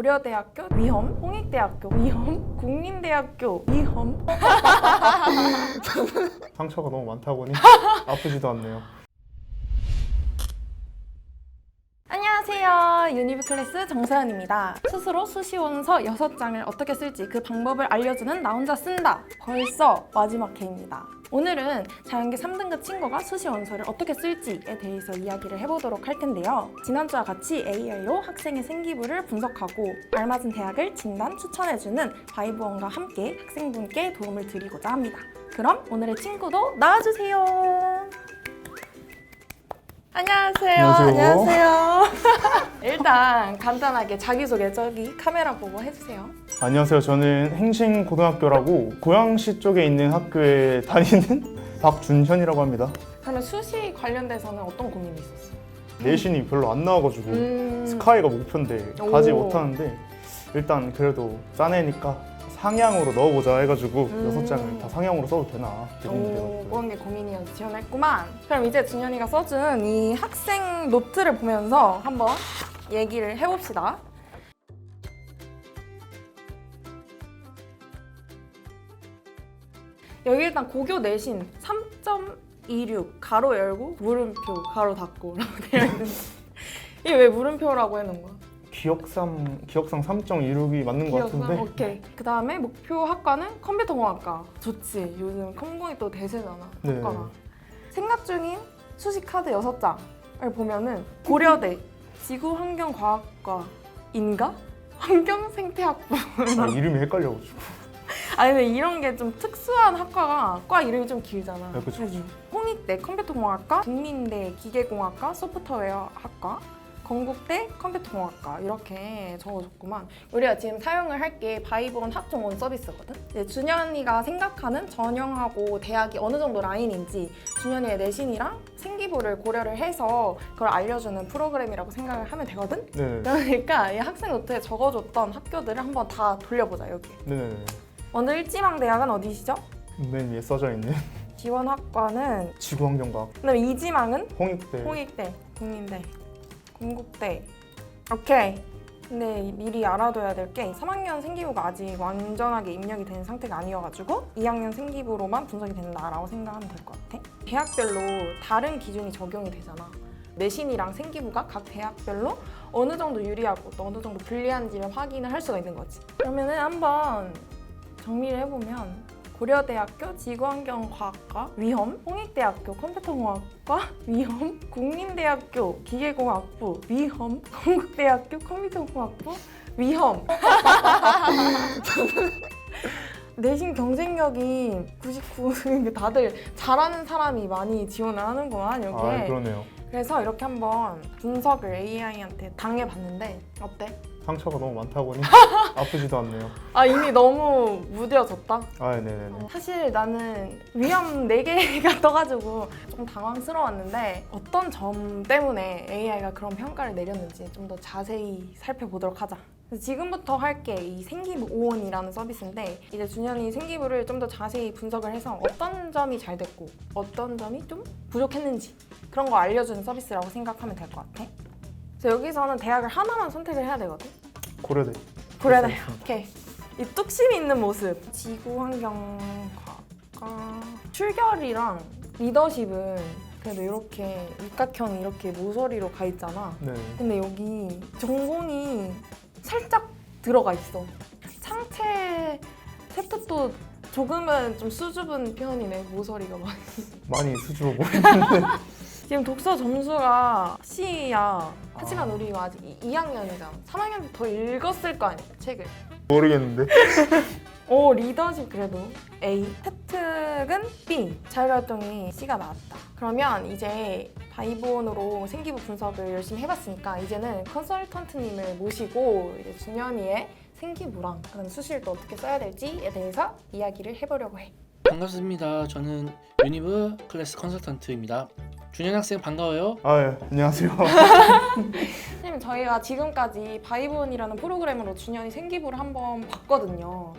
고려대학교 위험, 홍익대학교 위험, 국민대학교 위험. 상처가 너무 많다 보니 아프지도 않네요. 안녕하세요. 유니브 클래스 정서연입니다. 스스로 수시원서 6장을 어떻게 쓸지 그 방법을 알려주는 나 혼자 쓴다. 벌써 마지막 회입니다. 오늘은 자연계 3등급 친구가 수시원서를 어떻게 쓸지에 대해서 이야기를 해보도록 할 텐데요. 지난주와 같이 AI로 학생의 생기부를 분석하고 알맞은 대학을 진단, 추천해주는 바이브원과 함께 학생분께 도움을 드리고자 합니다. 그럼 오늘의 친구도 나와주세요. 안녕하세요. 안녕하세요. 일단 간단하게 자기소개 저기 카메라 보고 해주세요. 안녕하세요. 저는 행신고등학교라고 고양시 쪽에 있는 학교에 다니는 박준현이라고 합니다. 그러면 수시 관련돼서는 어떤 고민이 있었어요? 내신이 별로 안 나와가지고 스카이가 목표인데 가지 못하는데 일단 그래도 짠애니까 상향으로 넣어보자 해가지고 6장을 다 상향으로 써도 되나 그런 게 고민이어서 지원했구만. 그럼 이제 준현이가 써준 이 학생 노트를 보면서 한번 얘기를 해봅시다. 여기 일단 고교 내신 3.26 가로 열고 물음표 가로 닫고 라고 되어 있는데 이게 왜 물음표라고 해놓은 거야? 기억상 3.26이 맞는 것 같은데. 오케이. 그 다음에 목표 학과는 컴퓨터공학과. 좋지. 요즘 컴공이 또 대세잖아. 네. 학과가. 생각 중인 수시 카드 6장을 보면은 고려대 지구환경과학과인가? 환경생태학부. 이름이 헷갈려가지고. 아니 근데 이런 게 좀 특수한 학과가 과 이름이 좀 길잖아. 네, 그쵸. 홍익대 컴퓨터공학과, 국민대 기계공학과, 소프트웨어학과, 건국대 컴퓨터공학과 이렇게 적어줬구만. 우리가 지금 사용을 할 게 바이브원 학종원 서비스거든. 이제 준현이가 생각하는 전형하고 대학이 어느 정도 라인인지 준현이의 내신이랑 생기부를 고려를 해서 그걸 알려주는 프로그램이라고 생각을 하면 되거든. 네. 그러니까 이 학생 노트에 적어줬던 학교들을 한번 다 돌려보자 여기. 네네네. 먼저 일지망 대학은 어디시죠? 맨 위에 써져 있는 지원학과는 지구환경과학. 그다음에 이지망은 홍익대. 홍익대, 국민대, 건국대. 오케이. 근데 미리 알아둬야 될 게 3학년 생기부가 아직 완전하게 입력이 된 상태가 아니어가지고 2학년 생기부로만 분석이 된다라고 생각하면 될 것 같아. 대학별로 다른 기준이 적용이 되잖아. 내신이랑 생기부가 각 대학별로 어느 정도 유리하고 또 어느 정도 불리한지를 확인을 할 수가 있는 거지. 그러면은 한번 정리를 해보면 고려대학교 지구환경과학과 위험, 홍익대학교 컴퓨터공학과 위험, 국민대학교 기계공학부 위험, 건국대학교 컴퓨터공학부 위험. 내신 경쟁력이 99, 다들 잘하는 사람이 많이 지원을 하는구만 여기에. 아, 그러네요. 그래서 이렇게 한번 분석을 AI한테 당해봤는데 어때? 상처가 너무 많다 보니 아프지도 않네요. 아 이미 너무 무뎌졌다? 아, 네네네. 사실 나는 위험 4개가 떠가지고 좀 당황스러웠는데 어떤 점 때문에 AI가 그런 평가를 내렸는지 좀 더 자세히 살펴보도록 하자. 그래서 지금부터 할 게 이 생기부 5원이라는 서비스인데 이제 준현이 생기부를 좀 더 자세히 분석을 해서 어떤 점이 잘 됐고 어떤 점이 좀 부족했는지 그런 거 알려주는 서비스라고 생각하면 될 것 같아. 그래서 여기서는 대학을 하나만 선택을 해야 되거든. 고려대. 고려대. 오케이. 이 뚝심 있는 모습. 지구환경과학과 출결이랑 리더십은 그래도 이렇게 육각형이 이렇게 모서리로 가 있잖아. 네. 근데 여기 전공이 살짝 들어가 있어. 창체 세트도 조금은 좀 수줍은 편이네. 모서리가 많이 수줍어 보이는데. 지금 독서 점수가 C야. 하지만 우리 아직 2학년이잖아. 3학년 때 더 읽었을 거 아니야, 책을. 모르겠는데. 오, 리더십 그래도 A. 혜택은 B. 자율활동이 C가 나왔다. 그러면 이제 바이브원으로 생기부 분석을 열심히 해봤으니까 이제는 컨설턴트님을 모시고 이제 준현이의 생기부랑 그다음 수시를 또 어떻게 써야 될지에 대해서 이야기를 해보려고 해. 반갑습니다. 저는 유니브 클래스 컨설턴트입니다. 준현 학생 반가워요. 아, 예. 안녕하세요. 선생님 저희가 지금까지 바이브원이라는 프로그램으로 준현이 생기부를 한번 봤거든요.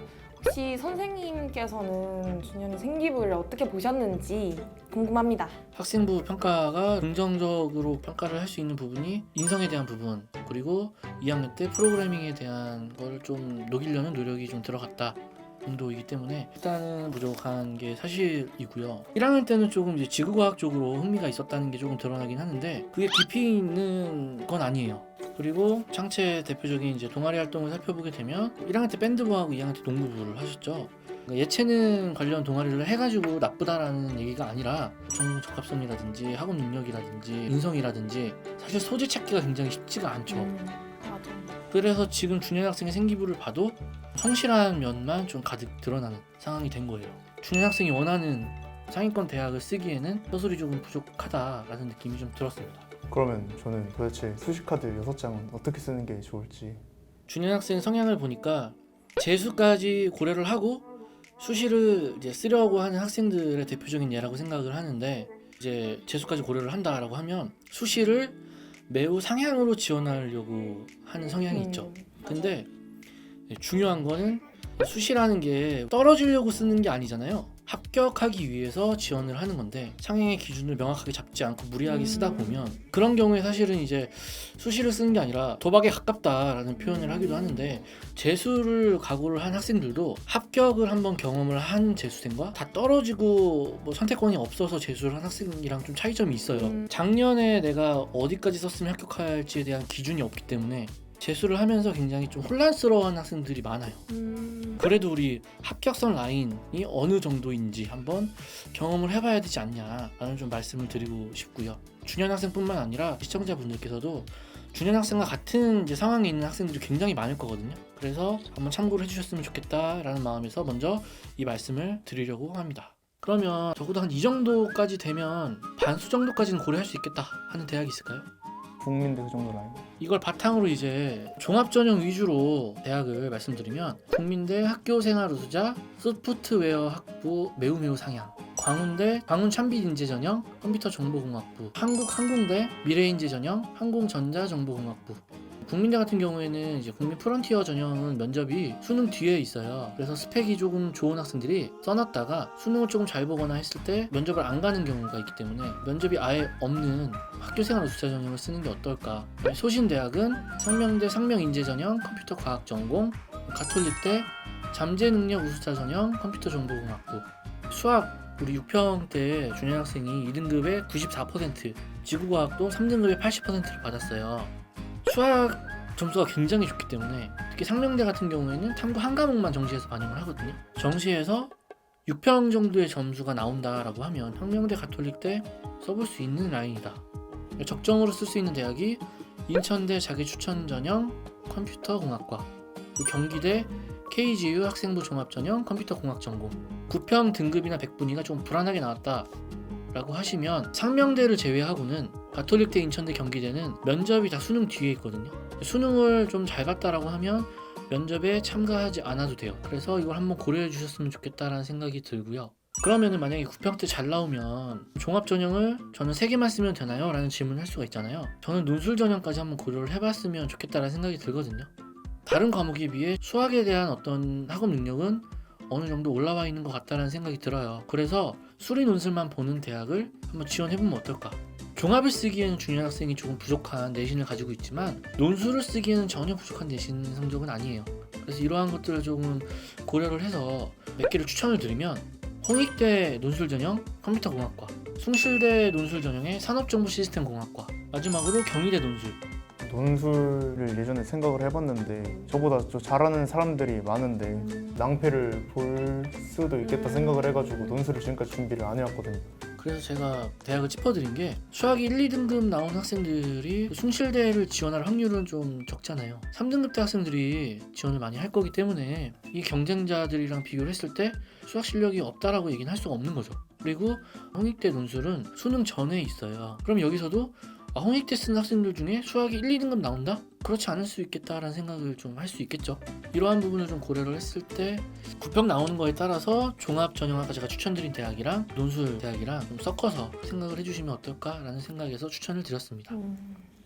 혹시 선생님께서는 준현이 생기부를 어떻게 보셨는지 궁금합니다. 학생부 평가가 긍정적으로 평가를 할 수 있는 부분이 인성에 대한 부분, 그리고 2학년 때 프로그래밍에 대한 걸 좀 녹이려는 노력이 좀 들어갔다 정도이기 때문에 일단은 부족한 게 사실이고요. 1학년 때는 조금 이제 지구과학 쪽으로 흥미가 있었다는 게 조금 드러나긴 하는데 그게 깊이 있는 건 아니에요. 그리고 창체 대표적인 이제 동아리 활동을 살펴보게 되면 1학년 때 밴드부하고 2학년 때 농구부를 하셨죠. 그러니까 예체능 관련 동아리를 해가지고 나쁘다라는 얘기가 아니라 전공 적합성이라든지 학업 능력이라든지 인성이라든지 사실 소재 찾기가 굉장히 쉽지가 않죠. 맞아. 그래서 지금 준현 학생의 생기부를 봐도 성실한 면만 좀 가득 드러나는 상황이 된 거예요. 준현 학생이 원하는 상위권 대학을 쓰기에는 서술이 조금 부족하다라는 느낌이 좀 들었습니다. 그러면 저는 도대체 수시카드 6장은 어떻게 쓰는 게 좋을지. 준현 학생 성향을 보니까 재수까지 고려를 하고 수시를 이제 쓰려고 하는 학생들의 대표적인 예라고 생각을 하는데, 이제 재수까지 고려를 한다라고 하면 수시를 매우 상향으로 지원하려고 하는 성향이 있죠. 근데 중요한 거는 수시라는 게 떨어지려고 쓰는 게 아니잖아요. 합격하기 위해서 지원을 하는 건데 상향의 기준을 명확하게 잡지 않고 무리하게 쓰다 보면 그런 경우에 사실은 이제 수시를 쓰는 게 아니라 도박에 가깝다라는 표현을 하기도 하는데, 재수를 각오를 한 학생들도 합격을 한번 경험을 한 재수생과 다 떨어지고 뭐 선택권이 없어서 재수를 한 학생이랑 좀 차이점이 있어요. 작년에 내가 어디까지 썼으면 합격할지에 대한 기준이 없기 때문에 재수를 하면서 굉장히 좀 혼란스러워하는 학생들이 많아요. 그래도 우리 합격선 라인이 어느 정도인지 한번 경험을 해봐야 되지 않냐라는 좀 말씀을 드리고 싶고요. 준현 학생뿐만 아니라 시청자분들께서도 준현 학생과 같은 이제 상황에 있는 학생들이 굉장히 많을 거거든요. 그래서 한번 참고를 해주셨으면 좋겠다라는 마음에서 먼저 이 말씀을 드리려고 합니다. 그러면 적어도 한 이 정도까지 되면 반수 정도까지는 고려할 수 있겠다 하는 대학이 있을까요? 국민대 그 정도 라인. 이걸 바탕으로 이제 종합전형 위주로 대학을 말씀드리면 국민대 학교생활우수자 소프트웨어 학부 매우 상향, 광운대 광운찬빛인재전형 컴퓨터정보공학부, 한국항공대 미래인재전형 항공전자정보공학부. 국민대 같은 경우에는 이제 국민 프론티어 전형은 면접이 수능 뒤에 있어요. 그래서 스펙이 조금 좋은 학생들이 써놨다가 수능을 조금 잘 보거나 했을 때 면접을 안 가는 경우가 있기 때문에 면접이 아예 없는 학교생활 우수자 전형을 쓰는 게 어떨까. 소신대학은 상명대 상명인재 전형 컴퓨터 과학 전공, 가톨릭대 잠재능력 우수자 전형 컴퓨터 정보공학부. 수학 우리 6평 때 준현 학생이 2등급에 94%, 지구과학도 3등급에 80%를 받았어요. 수학 점수가 굉장히 좋기 때문에 특히 상명대 같은 경우에는 탐구 한 과목만 정시해서 반영을 하거든요. 정시에서 6평 정도의 점수가 나온다라고 하면 상명대 가톨릭대 써볼 수 있는 라인이다. 적정으로 쓸 수 있는 대학이 인천대 자기추천전형 컴퓨터공학과, 경기대 KGU 학생부 종합전형 컴퓨터공학전공. 9평 등급이나 100분위가 좀 불안하게 나왔다 라고 하시면 상명대를 제외하고는 가톨릭대, 인천대, 경기대는 면접이 다 수능 뒤에 있거든요. 수능을 좀 잘 봤다라고 하면 면접에 참가하지 않아도 돼요. 그래서 이걸 한번 고려해 주셨으면 좋겠다라는 생각이 들고요. 그러면은 만약에 9평 때 잘 나오면 종합전형을 저는 3개만 쓰면 되나요? 라는 질문을 할 수가 있잖아요. 저는 논술전형까지 한번 고려를 해봤으면 좋겠다라는 생각이 들거든요. 다른 과목에 비해 수학에 대한 어떤 학업 능력은 어느 정도 올라와 있는 것 같다는 생각이 들어요. 그래서 수리 논술만 보는 대학을 한번 지원해보면 어떨까? 종합을 쓰기에는 준현 학생이 조금 부족한 내신을 가지고 있지만 논술을 쓰기에는 전혀 부족한 내신 성적은 아니에요. 그래서 이러한 것들을 조금 고려를 해서 몇 개를 추천을 드리면, 홍익대 논술전형 컴퓨터공학과, 숭실대 논술전형의 산업정보시스템공학과, 마지막으로 경희대 논술. 논술을 예전에 생각을 해봤는데 저보다 좀 잘하는 사람들이 많은데 낭패를 볼 수도 있겠다 생각을 해가지고 논술을 지금까지 준비를 안 해왔거든요. 그래서 제가 대학을 짚어드린 게 수학 1, 2등급 나온 학생들이 숭실대를 지원할 확률은 좀 적잖아요. 3등급 대 학생들이 지원을 많이 할 거기 때문에 이 경쟁자들이랑 비교를 했을 때 수학 실력이 없다라고 얘기는 할 수가 없는 거죠. 그리고 홍익대 논술은 수능 전에 있어요. 그럼 여기서도 홍익대 쓴 학생들 중에 수학이 1, 2등급 나온다? 그렇지 않을 수 있겠다라는 생각을 좀 할 수 있겠죠. 이러한 부분을 좀 고려를 했을 때 9평 나오는 거에 따라서 종합 전형학과 제가 추천드린 대학이랑 논술 대학이랑 좀 섞어서 생각을 해주시면 어떨까라는 생각에서 추천을 드렸습니다.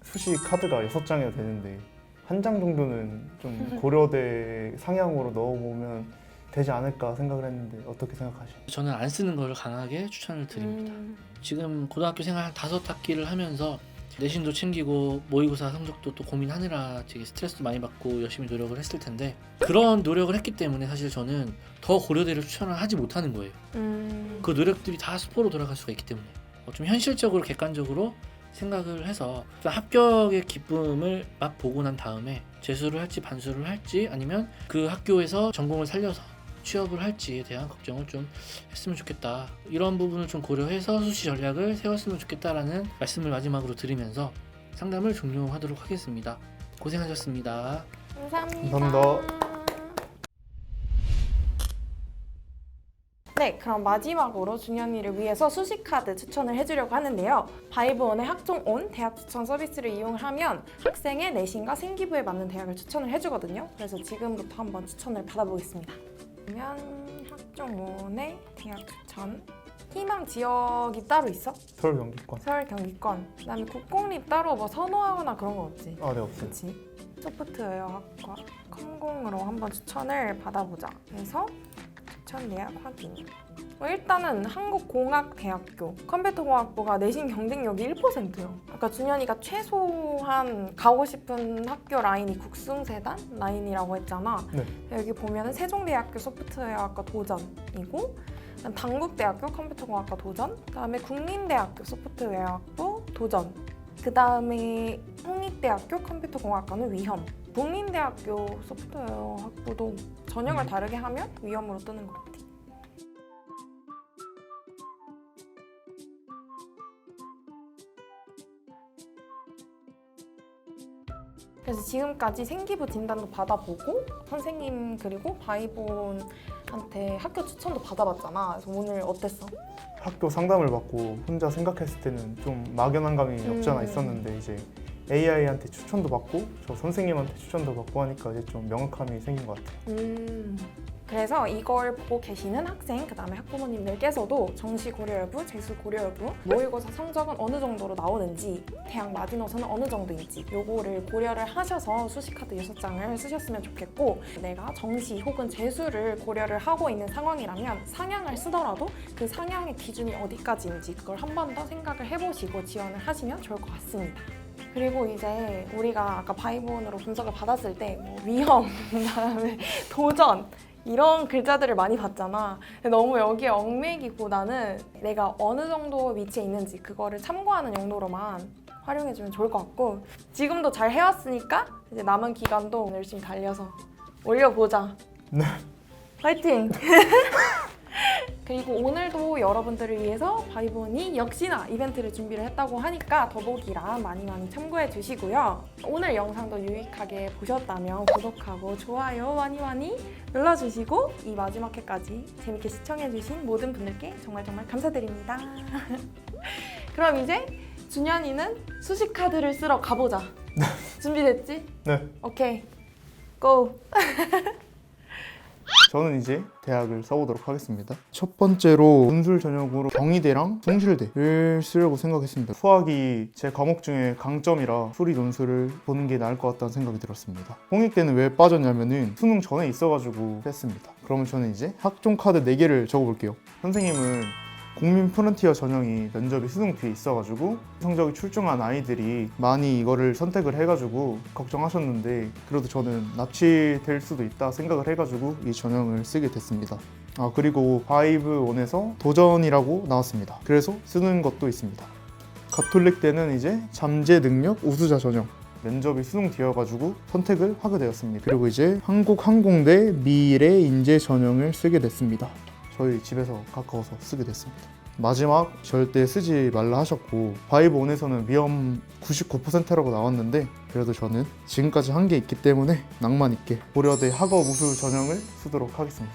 수시 카드가 6장이나 되는데 한 장 정도는 좀 고려대 상향으로 넣어보면 되지 않을까 생각을 했는데 어떻게 생각하시나요? 저는 안 쓰는 걸 강하게 추천을 드립니다. 지금 고등학교 생활 한 5학기를 하면서 내신도 챙기고 모의고사 성적도 또 고민하느라 되게 스트레스도 많이 받고 열심히 노력을 했을 텐데 그런 노력을 했기 때문에 사실 저는 더 고려대를 추천을 하지 못하는 거예요. 그 노력들이 다 수포로 돌아갈 수가 있기 때문에 좀 현실적으로 객관적으로 생각을 해서 합격의 기쁨을 맛보고 난 다음에 재수를 할지 반수를 할지 아니면 그 학교에서 전공을 살려서 취업을 할지에 대한 걱정을 좀 했으면 좋겠다. 이런 부분을 좀 고려해서 수시 전략을 세웠으면 좋겠다라는 말씀을 마지막으로 드리면서 상담을 종료하도록 하겠습니다. 고생하셨습니다. 감사합니다. 감사합니다. 네, 그럼 마지막으로 준현이를 위해서 수시카드 추천을 해주려고 하는데요. 바이브온의 학종온 대학 추천 서비스를 이용하면 학생의 내신과 생기부에 맞는 대학을 추천을 해주거든요. 그래서 지금부터 한번 추천을 받아보겠습니다. 그러면 학종온의 대학 추천. 희망 지역이 따로 있어? 서울 경기권. 서울 경기권. 그다음에 국공립 따로 뭐 선호하거나 그런 거 없지? 네 없어요. 그렇지. 소프트웨어학과 컴공으로 한번 추천을 받아보자. 그래서 추천 대학 확인. 일단은 한국공학대학교 컴퓨터공학부가 내신 경쟁력이 1%요. 아까 준현이가 최소한 가고 싶은 학교 라인이 국승세단 라인이라고 했잖아. 네. 여기 보면은 세종대학교 소프트웨어학과 도전이고 당국대학교 컴퓨터공학과 도전, 그다음에 국민대학교 소프트웨어학부 도전, 그다음에 홍익대학교 컴퓨터공학과는 위험. 국민대학교 소프트웨어학부도 전형을 다르게 하면 위험으로 뜨는 것 같아. 그래서 지금까지 생기부 진단도 받아보고 선생님 그리고 바이본한테 학교 추천도 받아봤잖아. 그래서 오늘 어땠어? 학교 상담을 받고 혼자 생각했을 때는 좀 막연한 감이 없지 않아 있었는데 이제 AI한테 추천도 받고 저 선생님한테 추천도 받고 하니까 이제 좀 명확함이 생긴 것 같아요. 그래서 이걸 보고 계시는 학생, 그다음에 학부모님들께서도 정시 고려 여부, 재수 고려 여부, 모의고사 성적은 어느 정도로 나오는지, 대학 마지노선은 어느 정도인지 요거를 고려를 하셔서 수시카드 6장을 쓰셨으면 좋겠고, 내가 정시 혹은 재수를 고려를 하고 있는 상황이라면 상향을 쓰더라도 그 상향의 기준이 어디까지인지 그걸 한 번 더 생각을 해보시고 지원을 하시면 좋을 것 같습니다. 그리고 이제 우리가 아까 바이브온으로 분석을 받았을 때 뭐 위험, 그다음에 도전 이런 글자들을 많이 봤잖아. 근데 너무 여기에 얽매이기보다는 내가 어느 정도 위치에 있는지 그거를 참고하는 용도로만 활용해주면 좋을 것 같고, 지금도 잘 해왔으니까 이제 남은 기간도 열심히 달려서 올려보자. 네. 화이팅! 그리고 오늘도 여러분들을 위해서 바이브온이 역시나 이벤트를 준비를 했다고 하니까 더보기란 많이 참고해 주시고요. 오늘 영상도 유익하게 보셨다면 구독하고 좋아요 많이 눌러주시고 이 마지막 회까지 재밌게 시청해 주신 모든 분들께 정말 감사드립니다. 그럼 이제 준현이는 수시카드를 쓰러 가보자. 준비됐지? 네. 오케이, 고! 저는 이제 대학을 써보도록 하겠습니다. 첫 번째로 논술 전형으로 경희대랑 숭실대를 쓰려고 생각했습니다. 수학이 제 과목 중에 강점이라 수리 논술을 보는 게 나을 것 같다는 생각이 들었습니다. 홍익대는 왜 빠졌냐면은 수능 전에 있어가지고 뺐습니다. 그러면 저는 이제 학종 카드 4개를 적어볼게요. 선생님은 국민 프론티어 전형이 면접이 수능 뒤에 있어가지고 성적이 출중한 아이들이 많이 이거를 선택을 해가지고 걱정하셨는데 그래도 저는 납치될 수도 있다 생각을 해가지고 이 전형을 쓰게 됐습니다. 그리고 바이브온에서 도전이라고 나왔습니다. 그래서 쓰는 것도 있습니다. 가톨릭대는 이제 잠재 능력 우수자 전형, 면접이 수능 뒤여가지고 선택을 하게 되었습니다. 그리고 이제 한국항공대 미래 인재 전형을 쓰게 됐습니다. 저희 집에서 가까워서 쓰게 됐습니다. 마지막 절대 쓰지 말라 하셨고 바이브온에서는 위험 99%라고 나왔는데 그래도 저는 지금까지 한 게 있기 때문에 낭만 있게 고려대 학업 우수 전형을 쓰도록 하겠습니다.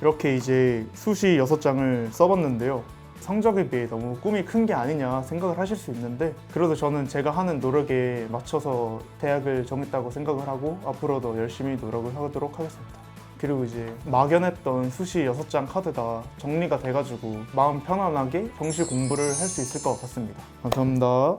이렇게 이제 수시 6장을 써봤는데요. 성적에 비해 너무 꿈이 큰 게 아니냐 생각을 하실 수 있는데 그래도 저는 제가 하는 노력에 맞춰서 대학을 정했다고 생각을 하고 앞으로도 열심히 노력을 하도록 하겠습니다. 그리고 이제 막연했던 수시 6장 카드가 정리가 돼가지고 마음 편안하게 정시 공부를 할 수 있을 것 같습니다. 감사합니다.